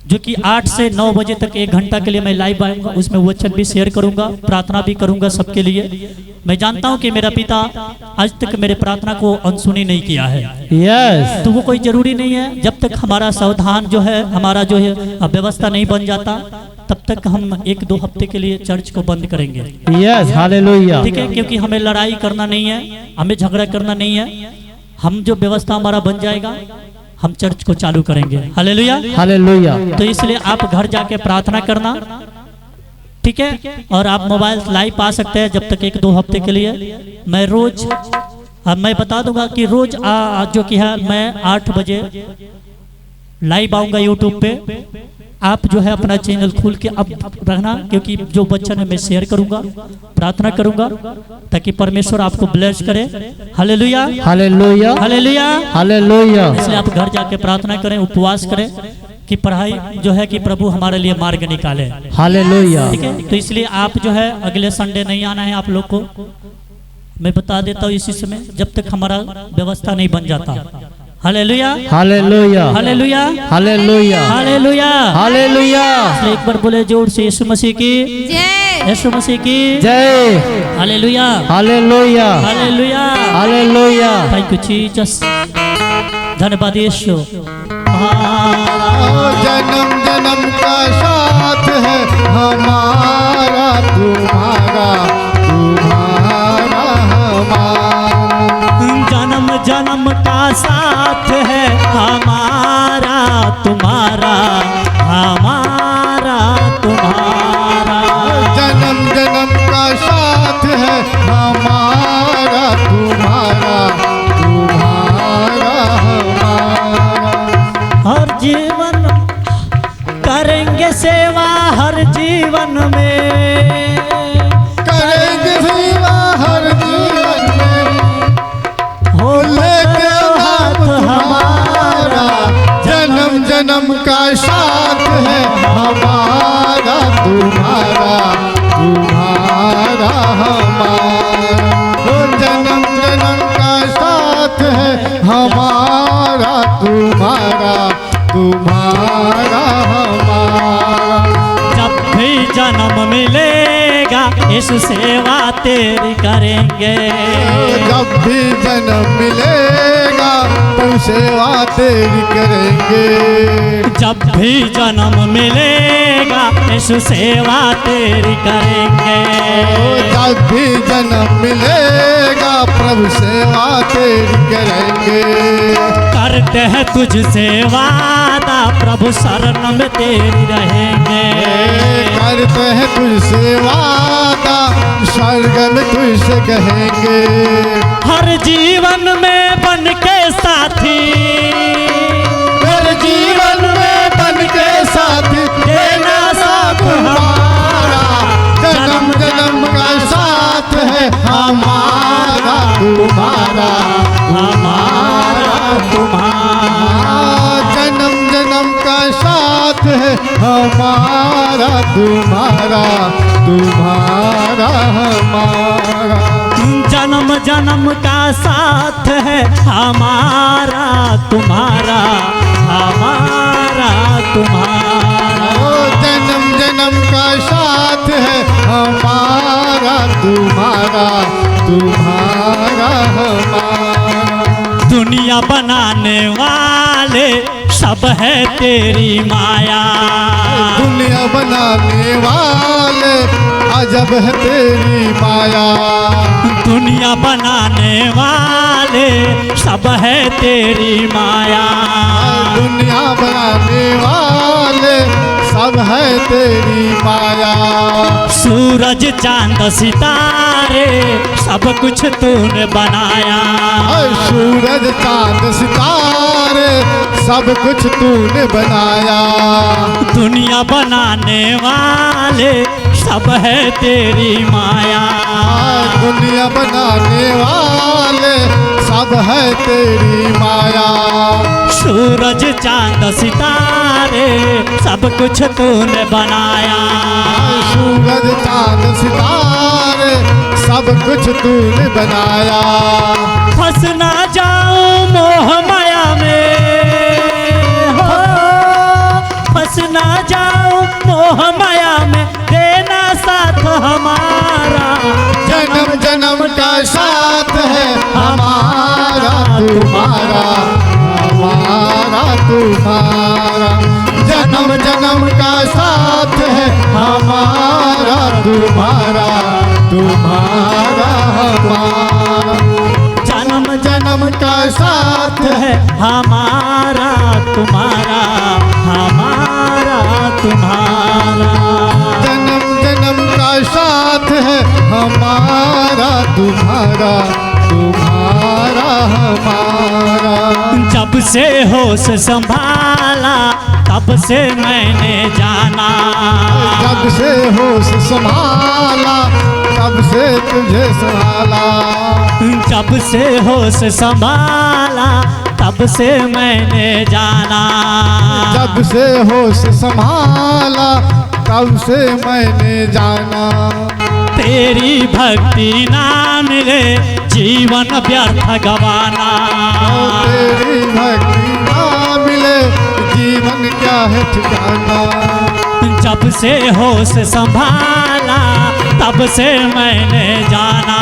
जो कि 8 से 9 बजे तक 1 घंटा के लिए मैं लाइव आऊंगा। उसमें वचन भी शेयर करूंगा, प्रार्थना भी करूंगा सबके लिए। मैं जानता हूं कि मेरा पिता आज तक मेरे प्रार्थना को अनसुनी नहीं किया है। यस। तो वो कोई जरूरी नहीं है, जब तक हमारा सावधान जो है, हमारा जो है व्यवस्था नहीं बन जाता, तब तक हम 1-2 हफ्ते के लिए चर्च को बंद करेंगे। Yes, hallelujah. ठीक है, क्योंकि हमें लड़ाई करना नहीं है, हमें झगड़ा करना नहीं है। हम जो व्यवस्था हमारा बन जाएगा, हम चर्च को चालू करेंगे। Hallelujah, hallelujah. तो इसलिए आप घर जाके प्रार्थना करना, ठीक है। और आप मोबाइल लाइव पा सकते हैं जब तक 1-2 हफ्ते के लिए। मैं रोज मैं बता दूंगा कि रोज जो कि है मैं 8 बजे लाइव आऊंगा यूट्यूब पे। आप जो है अपना चैनल खोल के अब रहना, क्योंकि जो वचन है मैं शेयर करूंगा, प्रार्थना करूंगा, ताकि परमेश्वर आपको ब्लेस करे। Hallelujah, hallelujah, hallelujah, hallelujah. इसलिए आप घर जाके प्रार्थना करें, उपवास करें कि पढ़ाई जो है कि प्रभु हमारे लिए मार्ग निकाले। हालेलुया। ठीक है, तो इसलिए आप जो है अगले संडे नहीं आना है आप लोग को। मैं बता देता हूँ इसी समय, जब तक हमारा व्यवस्था नहीं बन जाता। Hallelujah, hallelujah, hallelujah, hallelujah, hallelujah, hallelujah. एक बार बोले जोर से, यीशु मसीह की जय, यीशु मसीह की जय। Hallelujah, hallelujah, hallelujah, hallelujah. Thank you Jesus, धन्यवाद यीशु। जन्म जन्म का साथ है हमारा, तुम्हारा तुम्हारा हमारा। जन्म जन्म का साथ है हमारा तुम्हारा, हमारा तुम्हारा। जन्म जन्म का साथ है हमारा, तुम्हारा तुम्हारा हमारा। हर जीवन करेंगे सेवा, हर जीवन में करेंगे सेवा हर जीवन में, हो लेके हाथ हमारा। जन्म जन्म का साथ है हमारा, तुम्हारा तुम्हारा हमारा। जन्म जन्म का साथ है हमारा, तुम्हारा तुम्हारा हमारा। जब भी जन्म मिलेगा यीशु सेवा तेरी करेंगे। जब भी जन्म मिलेगा तो सेवा तेरी करेंगे। जब भी जन्म मिलेगा यीशु सेवा तेरी करेंगे। जब भी जन्म मिलेगा प्रभु सेवा तेरी करेंगे। करते हैं तुझसे वादा, प्रभु शरण में तेरी रहेंगे। करते हैं तुझसे वादा, स्वर्ग में तुझसे कहेंगे। हर जीवन में बन के साथी, हर जीवन में बन के साथी देना साथ हमारा। जन्म जन्म का साथ है हमारा, तुम्हारा हमारा तुम्हारा। जन्म जन्म का साथ है हमारा, तुम्हारा तुम्हारा हमारा। जन्म जन्म का साथ है हमारा तुम्हारा, हमारा तुम्हारा। जन्म जन्म का साथ है हमारा, तुम्हारा तुम्हारा हमारा। दुनिया बनाने वाले सब है तेरी माया। दुनिया बनाने वाले अजब है तेरी माया। दुनिया बनाने वाले सब है तेरी माया। दुनिया बनाने वाले सब है तेरी माया। सूरज चांद सितारे सब कुछ तूने बनाया। सूरज चांद सितारे सब कुछ तूने बनाया। दुनिया बनाने वाले सब है तेरी माया। दुनिया बनाने वाले सब है तेरी माया। सूरज चांद सितारे सब कुछ तूने बनाया। सूरज चांद सितारे सब कुछ तूने बनाया। फंस ना जाऊं मोह माया में, हो ना जाऊं मोह माया में, देना साथ हमारा। जन्म जन्म का साथ है हमारा तुम्हारा, हमारा तुम्हारा। जन्म जन्म का साथ है हमारा तुम्हारा, तुम्हारा हमारा। जन्म जन्म का साथ है हमारा तुम्हारा, हमारा तुम्हारा। जन्म जन्म का साथ है हमारा तुम्हारा, तुम्हारा हमारा। जब से होश संभाला तब से मैंने जाना, जब से होश संभाला तब से तुझे संभाला। जब से होश संभाला तब से मैंने जाना, जब से होश संभाला तब से मैंने जाना। तेरी भक्ति ना मिले जीवन व्यर्थ गवाना। तेरी भक्ति ना मिले जीवन क्या है ठिकाना। जब से होश संभाला तब से मैंने जाना,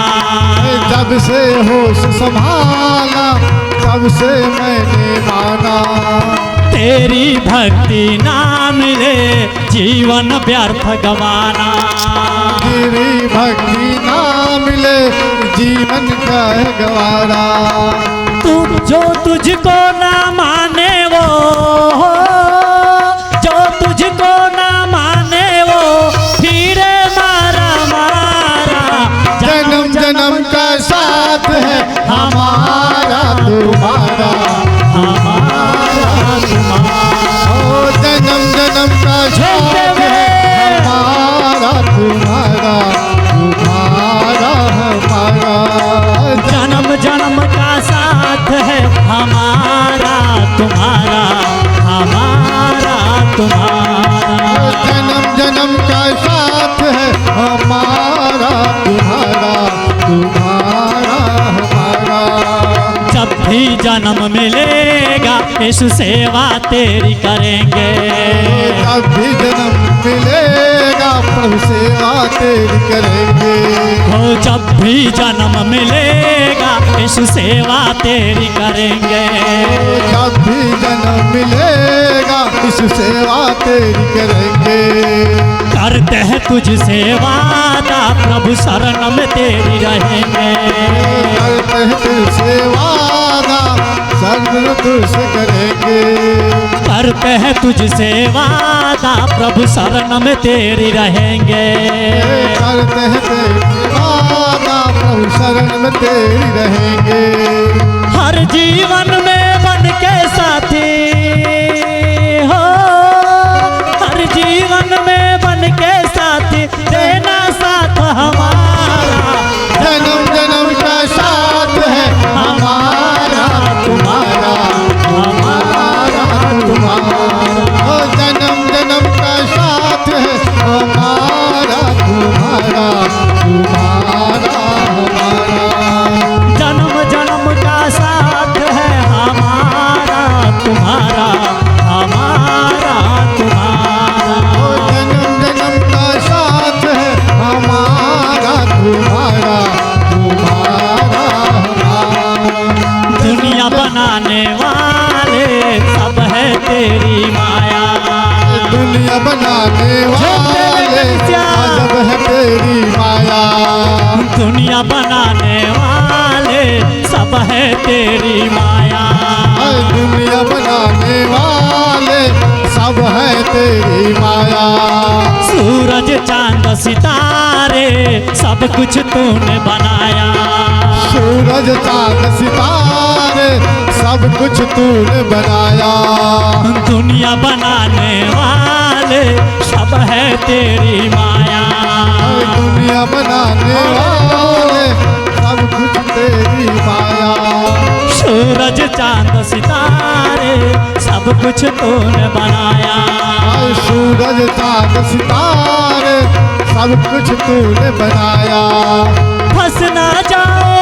जब से होश संभाला तब से मैंने माना। तेरी भक्ति ना मिले जीवन व्यर्थ गवाना। तेरी भक्ति ना मिले जीवन का है गवारा। तू जो तुझको ना माने वो, जो तुझको ना माने वो फिरे मारा मारा। जन्म जन्म का साथ है हमारा तुम्हारा, हमारा तुम्हारा। ओ जन्म जन्म का साथ है हमारा तुम्हारा, तुम्हारा हमारा। जन्म जन्म का साथ है हमारा तुम्हारा, हमारा तुम्हारा। जन्म जन्म का साथ है हमारा तुम्हारा, तुम्हारा हमारा। जब भी जन्म मिलेगा यीशु सेवा तेरी करेंगे। जब भी जन्म मिलेगा प्रभु सेवा तेरी करेंगे। हो जब भी जन्म मिलेगा यीशु सेवा तेरी करेंगे। जब भी जन्म मिलेगा इस सेवा तेरी करेंगे। करते हैं तुझसे वादा प्रभु शरण में तेरी रहेंगे। करते हैं तुझसे वादा सर्व तुझसे करेंगे। करते हैं तुझसे वादा प्रभु शरण में तेरी रहेंगे। करते हैं तेरी वादा प्रभु शरण में तेरी रहेंगे। हर जीवन में बन के साथी हो, हर जीवन में बन के साथी देना साथ हमारा। जन्म जन्म का साथ है हमारा तुम्हारा, हमारा तुम्हारा। ओ जन्म जन्म का साथ है हमारा तुम्हारा, तुम्हारा हमारा। जन्म जन्म का साथ है हमारा तुम्हारा, हमारा तुम्हारा। ओ जन्म जन्म का साथ है हमारा तुम्हारा, तुम्हारा हमारा। दुनिया बनाने वाले सब है तेरी माया। दुनिया बनाने वाले अजब है तेरी माया। दुनिया बनाने वाले सब है तेरी माया। दुनिया बनाने वाले सब है तेरी माया। सूरज चांद सितारे सब कुछ तूने बनाया। सूरज चांद सितारे सब कुछ तूने बनाया। दुनिया बनाने वाले सब है तेरी माया। दुनिया बनाने वाले सब कुछ तेरी माया। सूरज चांद सितारे सब कुछ तूने बनाया। सूरज चांद सितारे सब कुछ तूने बनाया। फंस ना जाओ